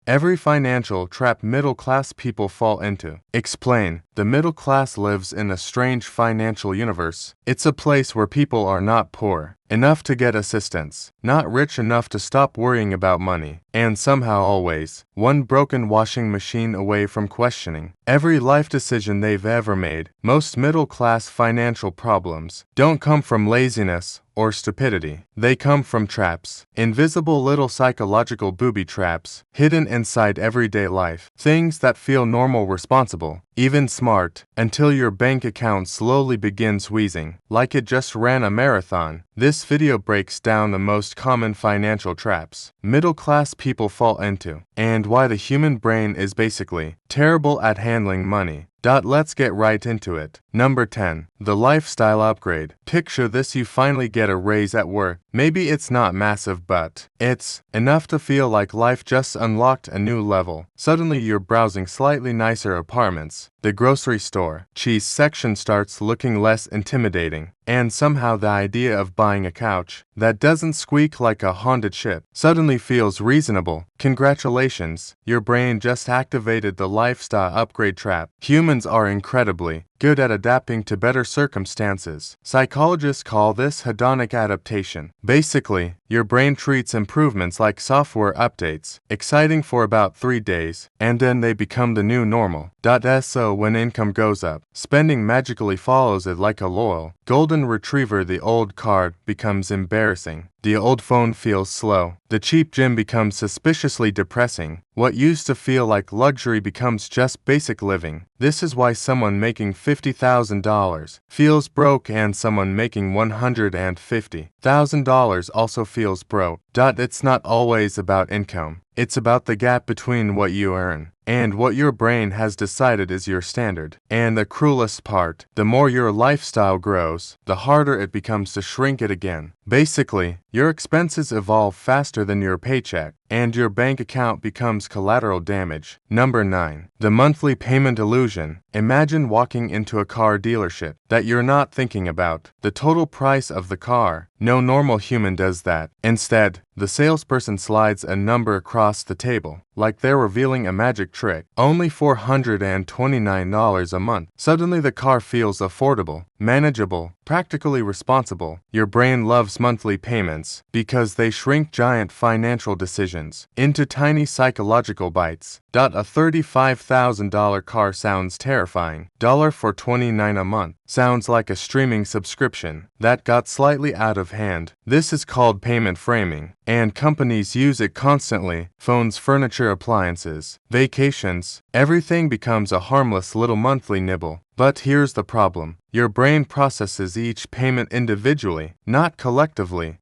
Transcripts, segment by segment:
Every financial trap middle-class people fall into. Explain. The middle class lives in a strange financial universe. It's a place where people are not poor enough to get assistance, not rich enough to stop worrying about money, and somehow always one broken washing machine away from questioning every life decision they've ever made. Most middle-class financial problems don't come from laziness or stupidity. They come from traps. Invisible little psychological booby traps hidden inside everyday life. Things that feel normal, responsible, even smart, until your bank account slowly begins wheezing like it just ran a marathon. This video breaks down the most common financial traps middle-class people fall into, and why the human brain is basically terrible at handling money. Let's get right into it. Number 10. The lifestyle upgrade. Picture this: you finally get a raise at work. Maybe it's not massive, but it's enough to feel like life just unlocked a new level. Suddenly you're browsing slightly nicer apartments. The grocery store cheese section starts looking less intimidating. And somehow the idea of buying a couch that doesn't squeak like a haunted ship suddenly feels reasonable. Congratulations, your brain just activated the lifestyle upgrade trap. Humans are incredibly good at adapting to better circumstances. Psychologists call this hedonic adaptation. Basically, your brain treats improvements like software updates, exciting for about 3 days, and then they become the new normal. So when income goes up, spending magically follows it like a loyal golden retriever. The old card becomes embarrassing. The old phone feels slow. The cheap gym becomes suspiciously depressing. What used to feel like luxury becomes just basic living. This is why someone making $50,000 feels broke and someone making $150,000 also feels broke. It's not always about income. It's about the gap between what you earn and what your brain has decided is your standard. And the cruelest part, the more your lifestyle grows, the harder it becomes to shrink it again. Basically, your expenses evolve faster than your paycheck, and your bank account becomes collateral damage. Number 9. The monthly payment illusion. Imagine walking into a car dealership that you're not thinking about the total price of the car. No normal human does that. Instead, the salesperson slides a number across the table, like they're revealing a magic trick. Only $429 a month. Suddenly the car feels affordable, manageable, practically responsible. Your brain loves monthly payments because they shrink giant financial decisions into tiny psychological bites. A $35,000 car sounds terrifying. $429 a month sounds like a streaming subscription that got slightly out of hand. This is called payment framing, and companies use it constantly. Phones, furniture, appliances, vacations, everything becomes a harmless little monthly nibble. But here's the problem. Your brain processes each payment individually, not collectively.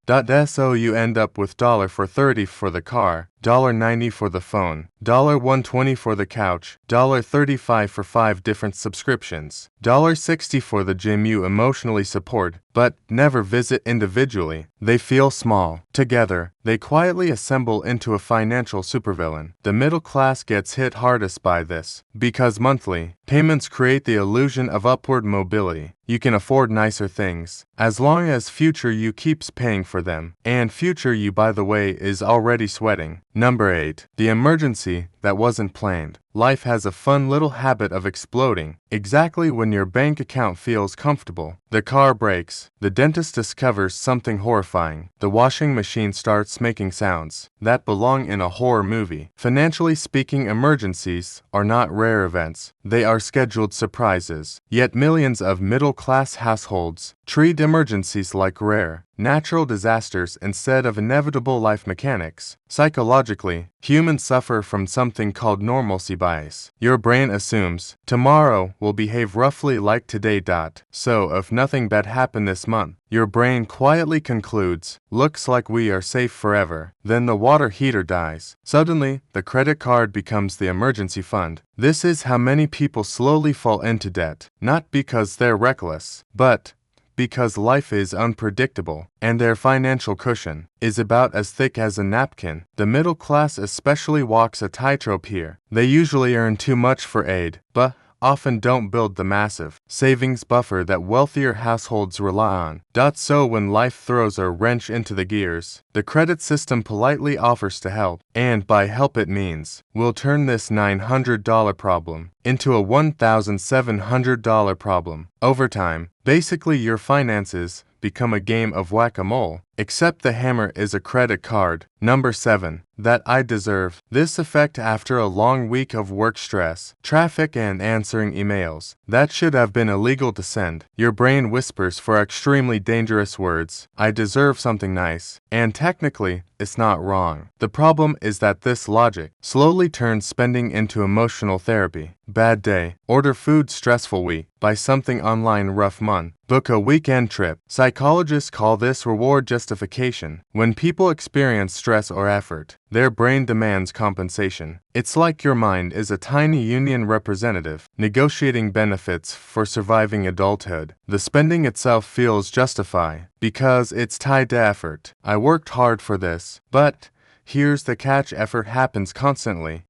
So you end up with $430 for the car, $90 for the phone, $120 for the couch, $35 for 5 different subscriptions, $60 for the gym you emotionally support but never visit individually. They feel small. Together, they quietly assemble into a financial supervillain. The middle class gets hit hardest by this, because monthly payments create the illusion of upward mobility. You can afford nicer things, as long as future you keeps paying for them. And future you, by the way, is already sweating. Number 8. The emergency that wasn't planned. Life has a fun little habit of exploding exactly when your bank account feels comfortable. The car breaks, the dentist discovers something horrifying, the washing machine starts making sounds that belong in a horror movie. Financially speaking, emergencies are not rare events. They are scheduled surprises. Yet millions of middle-class households treat emergencies like rare, natural disasters instead of inevitable life mechanics. Psychologically, humans suffer from something called normalcy bias. Your brain assumes tomorrow will behave roughly like today. So if nothing bad happened this month, your brain quietly concludes, looks like we are safe forever. Then the water heater dies. Suddenly, the credit card becomes the emergency fund. This is how many people slowly fall into debt, not because they're reckless, but because life is unpredictable, and their financial cushion is about as thick as a napkin. The middle class especially walks a tightrope here. They usually earn too much for aid, but often don't build the massive savings buffer that wealthier households rely on. So when life throws a wrench into the gears, the credit system politely offers to help, and by help it means, we'll turn this $900 problem into a $1,700 problem. Over time, basically your finances become a game of whack-a-mole, except the hammer is a credit card. Number 7. That I deserve. This effect after a long week of work stress, traffic and answering emails. That should have been illegal to send. Your brain whispers for extremely dangerous words. I deserve something nice. And technically, it's not wrong. The problem is that this logic slowly turns spending into emotional therapy. Bad day. Order food stressful week. Buy something online rough month. Book a weekend trip. Psychologists call this reward justification. When people experience stress or effort, their brain demands compensation. It's like your mind is a tiny union representative, negotiating benefits for surviving adulthood. The spending itself feels justified because it's tied to effort. I worked hard for this, but here's the catch: effort happens constantly.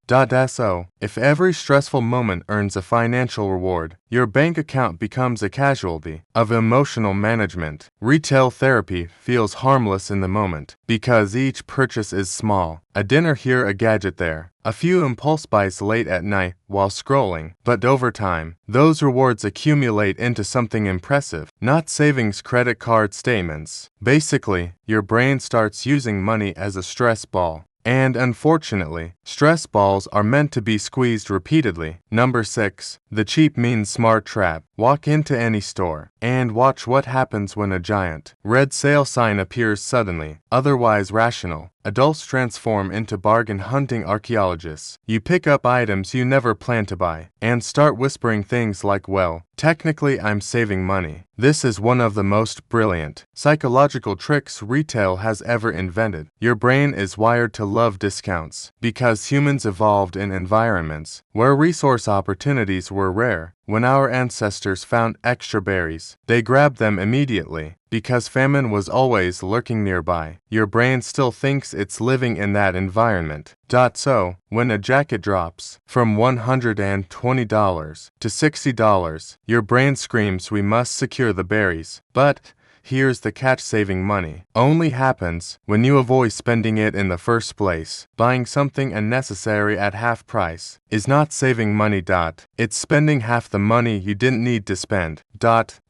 So, if every stressful moment earns a financial reward, your bank account becomes a casualty of emotional management. Retail therapy feels harmless in the moment because each purchase is small. A dinner here, a gadget there, a few impulse buys late at night while scrolling. But over time, those rewards accumulate into something impressive, not savings credit card statements. Basically, your brain starts using money as a stress ball. And unfortunately, stress balls are meant to be squeezed repeatedly. Number 6. The cheap means smart trap. Walk into any store and watch what happens when a giant red sale sign appears suddenly. Otherwise rational, adults transform into bargain hunting archaeologists. You pick up items you never planned to buy and start whispering things like, well, technically I'm saving money. This is one of the most brilliant psychological tricks retail has ever invented. Your brain is wired to love discounts because humans evolved in environments where resource opportunities were rare. When our ancestors found extra berries, they grabbed them immediately because famine was always lurking nearby. Your brain still thinks it's living in that environment. So, when a jacket drops from $120 to $60, your brain screams, we must secure the berries. But here's the catch: saving money only happens when you avoid spending it in the first place. Buying something unnecessary at half price is not saving money. It's spending half the money you didn't need to spend.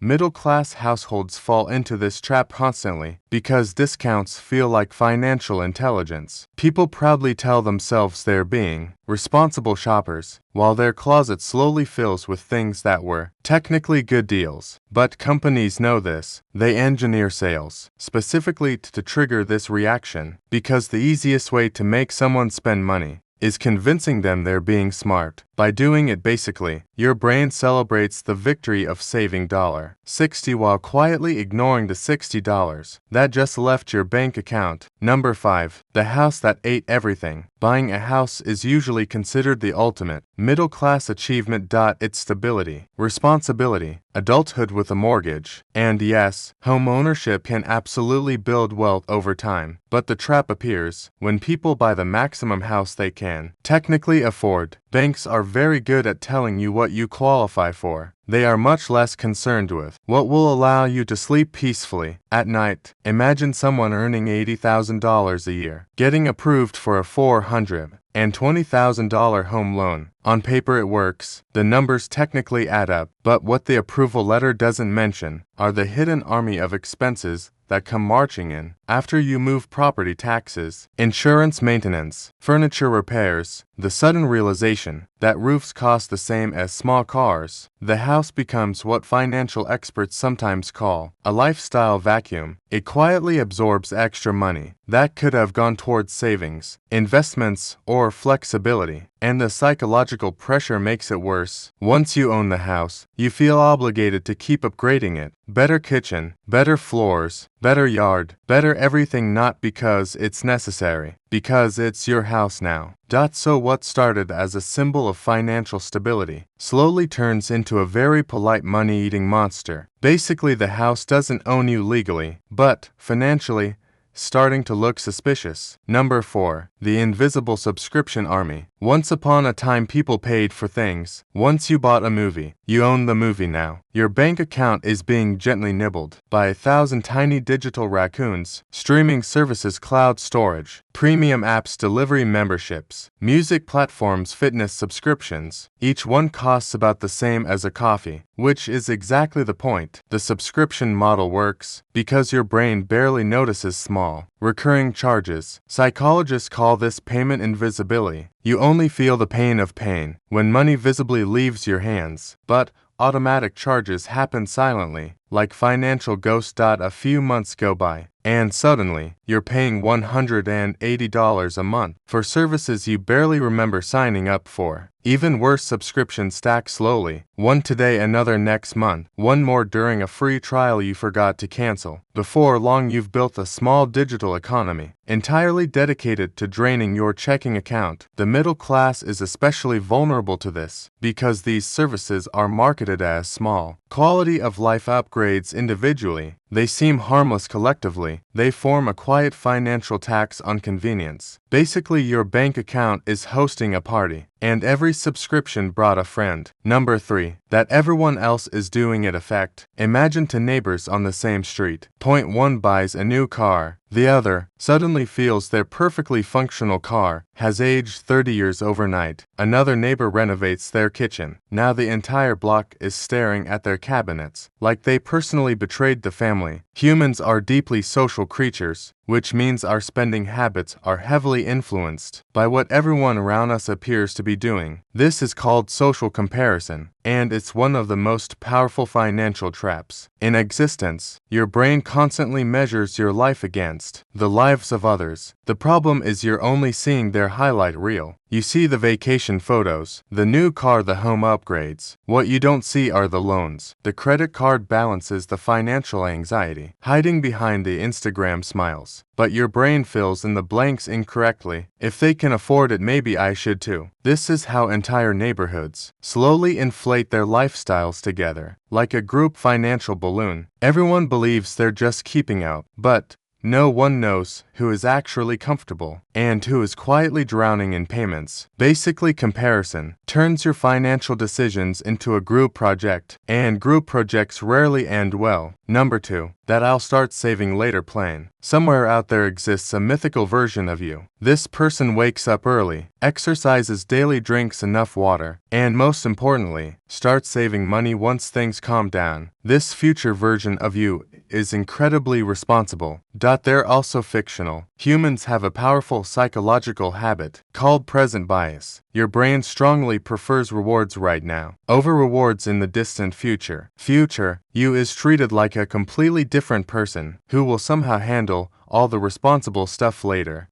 Middle-class households fall into this trap constantly because discounts feel like financial intelligence. People proudly tell themselves they're being responsible shoppers, while their closet slowly fills with things that were technically good deals. But companies know this. They engineer sales specifically to trigger this reaction because the easiest way to make someone spend money is convincing them they're being smart. By doing it basically, your brain celebrates the victory of saving $60 while quietly ignoring the $60 that just left your bank account. Number 5. The house that ate everything. Buying a house is usually considered the ultimate middle-class achievement. It's stability, responsibility, adulthood with a mortgage, and yes, home ownership can absolutely build wealth over time. But the trap appears when people buy the maximum house they can technically afford. Banks are very good at telling you what you qualify for. They are much less concerned with what will allow you to sleep peacefully at night. Imagine someone earning $80,000 a year, getting approved for a $420,000 home loan. On paper it works, the numbers technically add up, but what the approval letter doesn't mention are the hidden army of expenses that come marching in after you move: property taxes, insurance, maintenance, furniture repairs, the sudden realization that roofs cost the same as small cars. The house becomes what financial experts sometimes call a lifestyle vacuum. It quietly absorbs extra money that could have gone towards savings, investments, or flexibility. And the psychological pressure makes it worse. Once you own the house, you feel obligated to keep upgrading it. Better kitchen, better floors, better yard, better everything, not because it's necessary, because it's your house now. So what started as a symbol of financial stability slowly turns into a very polite money-eating monster. Basically, the house doesn't own you legally, but financially, starting to look suspicious. Number 4. The invisible subscription army. Once upon a time people paid for things. Once you bought a movie, you own the movie now. Your bank account is being gently nibbled by 1,000 tiny digital raccoons, streaming services, cloud storage, premium apps, delivery memberships, music platforms, fitness subscriptions. Each one costs about the same as a coffee, which is exactly the point. The subscription model works because your brain barely notices small, recurring charges. Psychologists call this payment invisibility. You only feel the pain of pain when money visibly leaves your hands, but automatic charges happen silently, like financial ghosts. A few months go by, and suddenly, you're paying $180 a month for services you barely remember signing up for. Even worse, subscriptions stack slowly. One today, another next month, one more during a free trial you forgot to cancel. Before long, you've built a small digital economy, entirely dedicated to draining your checking account. The middle class is especially vulnerable to this, because these services are marketed as small, quality of life upgrades individually. They seem harmless collectively. They form a quiet financial tax on convenience. Basically, your bank account is hosting a party, and every subscription brought a friend. Number 3. That everyone else is doing it effect. Imagine two neighbors on the same street. Point 1 buys a new car. The other suddenly feels their perfectly functional car has aged 30 years overnight. Another neighbor renovates their kitchen. Now the entire block is staring at their cabinets, like they personally betrayed the family. Humans are deeply social creatures, which means our spending habits are heavily influenced by what everyone around us appears to be doing. This is called social comparison, and it's one of the most powerful financial traps in existence. Your brain constantly measures your life against the lives of others. The problem is you're only seeing their highlight reel. You see the vacation photos, the new car, the home upgrades. What you don't see are the loans, the credit card balances, the financial anxiety hiding behind the Instagram smiles. But your brain fills in the blanks incorrectly. If they can afford it, maybe I should too. This is how entire neighborhoods slowly inflate their lifestyles together, like a group financial balloon. Everyone believes they're just keeping out, but no one knows who is actually comfortable and who is quietly drowning in payments. Basically, comparison turns your financial decisions into a group project, and group projects rarely end well. Number 2. That I'll start saving later plan. Somewhere out there exists a mythical version of you. This person wakes up early, exercises daily, drinks enough water, and most importantly, starts saving money once things calm down. This future version of you is incredibly responsible. They're also fictional. Humans have a powerful psychological habit called present bias. Your brain strongly prefers rewards right now over rewards in the distant future. Future you is treated like a completely different person who will somehow handle all the responsible stuff later.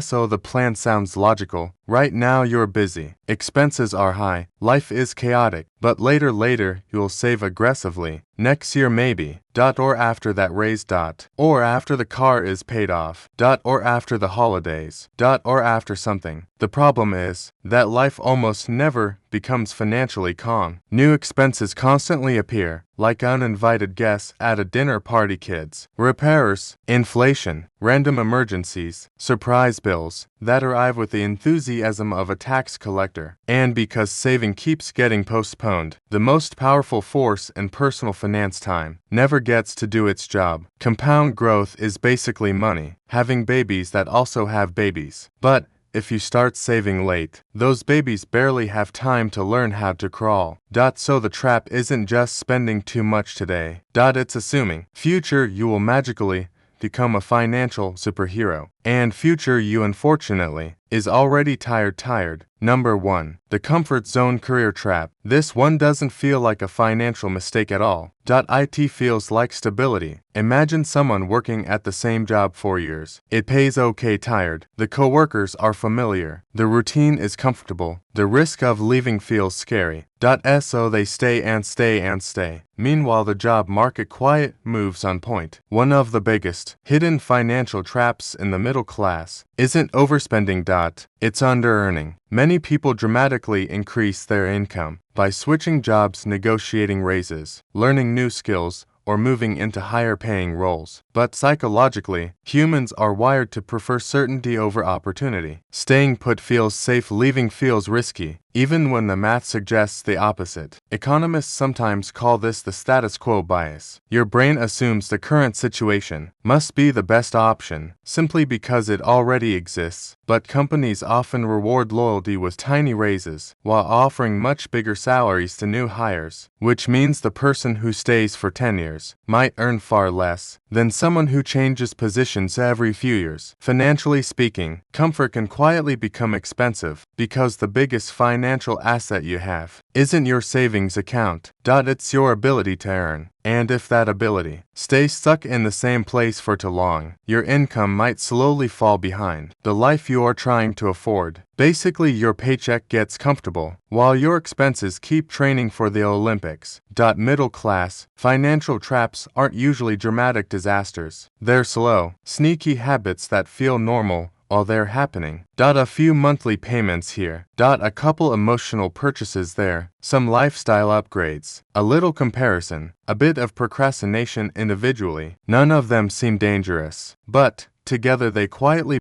So the plan sounds logical. Right now you're busy, expenses are high, life is chaotic, but later you'll save aggressively. Next year maybe. Or after that raise. Or after the car is paid off. Or after the holidays. Or after something. The problem is that life almost never becomes financially calm. New expenses constantly appear, like uninvited guests at a dinner party, kids, repairs, inflation, random emergencies, surprise bills that arrive with the enthusiasm of a tax collector. And because saving keeps getting postponed, the most powerful force in personal finance, time, never gets to do its job. Compound growth is basically money having babies that also have babies. But if you start saving late, those babies barely have time to learn how to crawl. So the trap isn't just spending too much today. It's assuming future you will magically become a financial superhero. And future you, unfortunately, is already tired. Number 1. The comfort zone career trap. This one doesn't feel like a financial mistake at all. It feels like stability. Imagine someone working at the same job for years. It pays okay, tired. The coworkers are familiar. The routine is comfortable. The risk of leaving feels scary. So they stay. Meanwhile, the job market quiet moves on point. One of the biggest hidden financial traps in the middle class isn't overspending. It's under-earning. Many people dramatically increase their income by switching jobs, negotiating raises, learning new skills, or moving into higher-paying roles. But psychologically, humans are wired to prefer certainty over opportunity. Staying put feels safe, leaving feels risky, even when the math suggests the opposite. Economists sometimes call this the status quo bias. Your brain assumes the current situation must be the best option simply because it already exists, but companies often reward loyalty with tiny raises while offering much bigger salaries to new hires, which means the person who stays for 10 years might earn far less than someone who changes positions every few years. Financially speaking, comfort can quietly become expensive because the biggest financial asset you have isn't your savings account. It's your ability to earn. And if that ability stays stuck in the same place for too long, your income might slowly fall behind the life you are trying to afford. Basically, your paycheck gets comfortable while your expenses keep training for the Olympics. Middle class financial traps aren't usually dramatic disasters. They're slow, sneaky habits that feel normal while they're happening. A few monthly payments here. A couple emotional purchases there. Some lifestyle upgrades. A little comparison. A bit of procrastination individually. None of them seem dangerous, but together they quietly